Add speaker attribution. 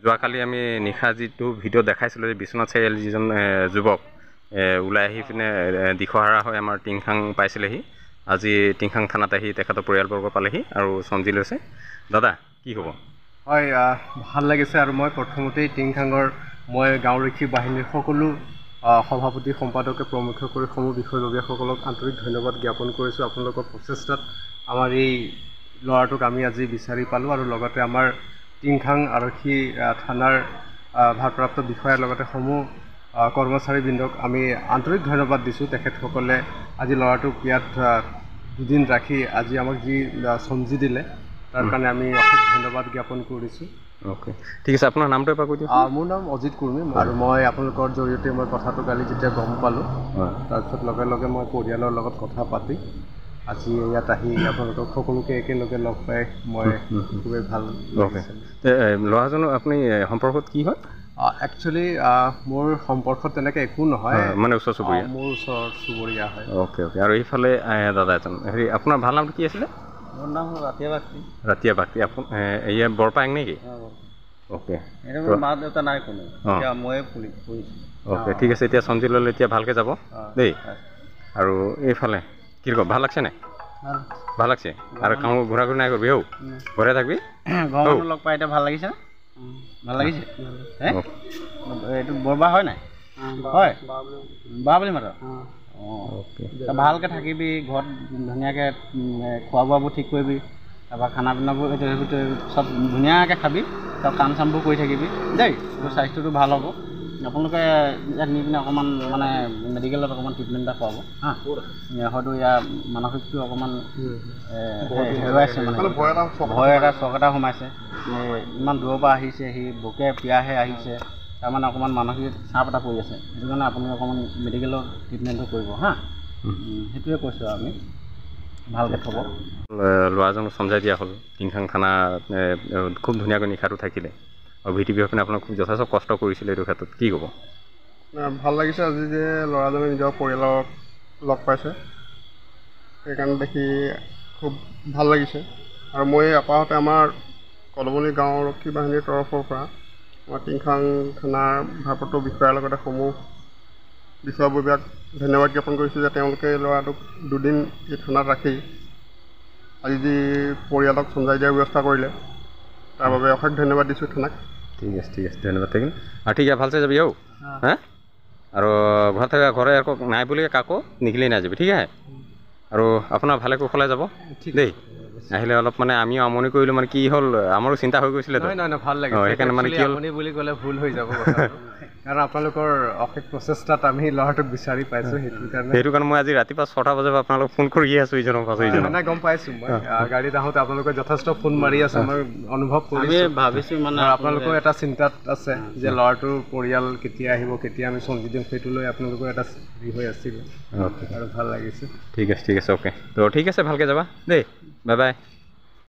Speaker 1: যোৱাকালি আমি নিশা যিটো ভিডিঅ' দেখাইছিলোঁ যে বিশ্বনাথ চাৰিআলি যিজন যুৱক ওলাই আহি পিনে দিশহাৰা হৈ আমাৰ টিংখাং পাইছিলেহি। আজি টিংখাং থানাত আহি তেখেতৰ পৰিয়ালবৰ্গ পালেহি আৰু চমজি লৈছে। দাদা কি হ'ব?
Speaker 2: হয়, ভাল লাগিছে আৰু মই প্ৰথমতেই টিংখাঙৰ গাঁওৰক্ষী বাহিনীৰ সকলো সভাপতি সম্পাদকে প্ৰমুখ্য কৰি সমূহ বিষয়ববীয়াসকলক আন্তৰিক ধন্যবাদ জ্ঞাপন কৰিছোঁ। আপোনালোকৰ প্ৰচেষ্টাত আমাৰ এই ল'ৰাটোক আমি আজি বিচাৰি পালোঁ আৰু লগতে আমাৰ টিংখাং আৰক্ষী থানাৰ ভাৰপ্ৰাপ্ত বিষয়াৰ লগতে সমূহ কৰ্মচাৰীবৃন্দক আমি আন্তৰিক ধন্যবাদ দিছোঁ। তেখেতসকলে আজি ল'ৰাটোক ইয়াত দুদিন ৰাখি আজি আমাক যি চমজি দিলে তাৰ কাৰণে আমি অশেষ ধন্যবাদ জ্ঞাপন কৰিছোঁ।
Speaker 1: অ'কে, ঠিক আছে। আপোনাৰ নামটো এবাৰ কৈ দিয়ক।
Speaker 2: মোৰ নাম অজিত কুৰ্মী আৰু মই আপোনালোকৰ জৰিয়তে মই কথাটো কালি যেতিয়া গম পালোঁ তাৰপিছত লগে লগে মই পৰিয়ালৰ লগত কথা পাতি আজি ইয়াত আহি আপোনালোকক সকলোকে একেলগে লগ পাই মই খুবেই ভাল লাগিছে।
Speaker 1: ল'ৰাজনৰ আপুনি সম্পৰ্কত কি হয়?
Speaker 2: একচুৱেলি মোৰ সম্পৰ্কত তেনেকৈ একো নহয়,
Speaker 1: মানে ওচৰ চুবুৰীয়া।
Speaker 2: মোৰ ওচৰ চুবুৰীয়া হয়।
Speaker 1: Okay okay. আৰু এইফালে দাদা এজন আপোনাৰ ভাল নামটো কি আছিলে?
Speaker 2: মোৰ নাম হ'ল ৰাতিয়া বাগচি।
Speaker 1: ৰাতিয়া বাগচি। এয়া বৰপাং নেকি? অ'কে।
Speaker 2: মা দেউতা নাই কোনো, ময়ে পঢ়িছোঁ।
Speaker 1: অ'কে, ঠিক আছে। এতিয়া চমজি ল'লে এতিয়া ভালকৈ যাব দেই। আৰু এইফালে কি কয়, ভাল লাগছে নাই? ভাল লাগছে। আৰু কাম ঘূৰা ঘূৰি নাই কৰিবি? ঘৰে থাকবি?
Speaker 2: ঘৰৰ লগ পাই এতিয়া ভাল লাগিছে। ভাল লাগিছে। এইটো বৰবা হয় নাই? হয়, বা বুলি মাত। ভালকৈ থাকিবি, ঘৰত ধুনীয়াকৈ খোৱা বোৱাবোৰ ঠিক কৰিবি, তাৰপৰা খানা পিনাবোৰ চব ধুনীয়াকৈ খাবি, চব কাম চামবোৰ কৰি থাকিবি দেই। তোৰ স্বাস্থ্যটো ভাল হ'ব। আপোনালোকে ইয়াত নি পিনে অকণমান মানে মেডিকেলত অকণমান ট্ৰিটমেণ্ট এটা খুৱাব হয়তো ইয়াৰ মানসিকটো অকণমান হেৰুৱাইছে, মানে ভয় এটা চক এটা সোমাইছে। ইমান দূৰৰ পৰা আহিছে, সি ভোকে পিয়াহে আহিছে, তাৰমানে অকণমান মানসিক চাপ এটা পৰি আছে। সেইটো কাৰণে আপুনি অকণমান মেডিকেলৰ ট্ৰিটমেণ্টটো কৰিব সেইটোৱে কৈছোঁ আমি ভালকৈ থ'ব।
Speaker 1: ল'ৰাজনক চমজাই দিয়া হ'ল। টিংখাং থানা খুব ধুনীয়াকৈ নিশাটো থাকিলে আৰু ভিটিপি হৈ পিনে আপোনাক খুব যথেষ্ট কষ্ট কৰিছিলে। এইটো ক্ষেত্ৰত কি ক'ব?
Speaker 2: ভাল লাগিছে আজি যে ল'ৰাজনে নিজৰ পৰিয়ালক লগ পাইছে, সেইকাৰণে দেখি খুব ভাল লাগিছে। আৰু মই আপাহতে আমাৰ কলমলী গাঁও আৰক্ষী বাহিনীৰ তৰফৰ পৰা আমাৰ টিংখাং থানাৰ ভাৰপ্ৰাপ্ত বিষয়াৰ লগতে সমূহ বিষয়ববীয়াক ধন্যবাদ জ্ঞাপন কৰিছোঁ যে তেওঁলোকে ল'ৰাটোক দুদিন এই থানাত ৰাখি আজি যি পৰিয়ালক চমজাই দিয়াৰ ব্যৱস্থা কৰিলে তাৰ বাবে অশেষ ধন্যবাদ দিছোঁ থানাক।
Speaker 1: ঠিক আছে, ঠিক আছে, ধন্যবাদ থাকিল। আৰু ঠিক আছে, ভালছে যাবি হা। আৰু ঘৰত থকা ঘৰে আকৌ নাই বুলি কাকো নিখিলেই নাযাবি, ঠিক আছে। আৰু আপোনাৰ ভালে কুশলে যাব দেই। আহিলে অলপ মানে আমিও আমনি কৰিলোঁ, মানে কি হ'ল আমাৰো চিন্তা হৈ গৈছিলে।
Speaker 2: নহয়, ভাল লাগিছে।
Speaker 1: সেইকাৰণে মানে কি হ'ল
Speaker 2: আমনি বুলি ক'লে ভুল হৈ যাব, কাৰণ আপোনালোকৰ অশেষ প্ৰচেষ্টাত আমি ল'ৰাটোক বিচাৰি পাইছোঁ। সেইটো কাৰণে
Speaker 1: মই আজি ৰাতিপুৱা 6টা বজাৰ পৰা আপোনালোক ফোন কৰিয়ে আছোঁ ইজনৰ পাছত ইজনক।
Speaker 2: নাই, গম পাইছোঁ। মই গাড়ীত আহোঁতে আপোনালোকে যথেষ্ট ফোন মাৰি আছে, মই অনুভৱ কৰিছোঁ। ভাবিছোঁ মানে আপোনালোকৰ এটা চিন্তাত আছে যে ল'ৰাটোৰ পৰিয়াল কেতিয়া আহিব, কেতিয়া আমি চমজি দিম, সেইটো লৈ আপোনালোকৰ এটা হৈ আছিল আৰু ভাল লাগিছে।
Speaker 1: ঠিক আছে, ঠিক আছে, অ'কে। তো ঠিক আছে, ভালকৈ যাবা দেই। Bye bye.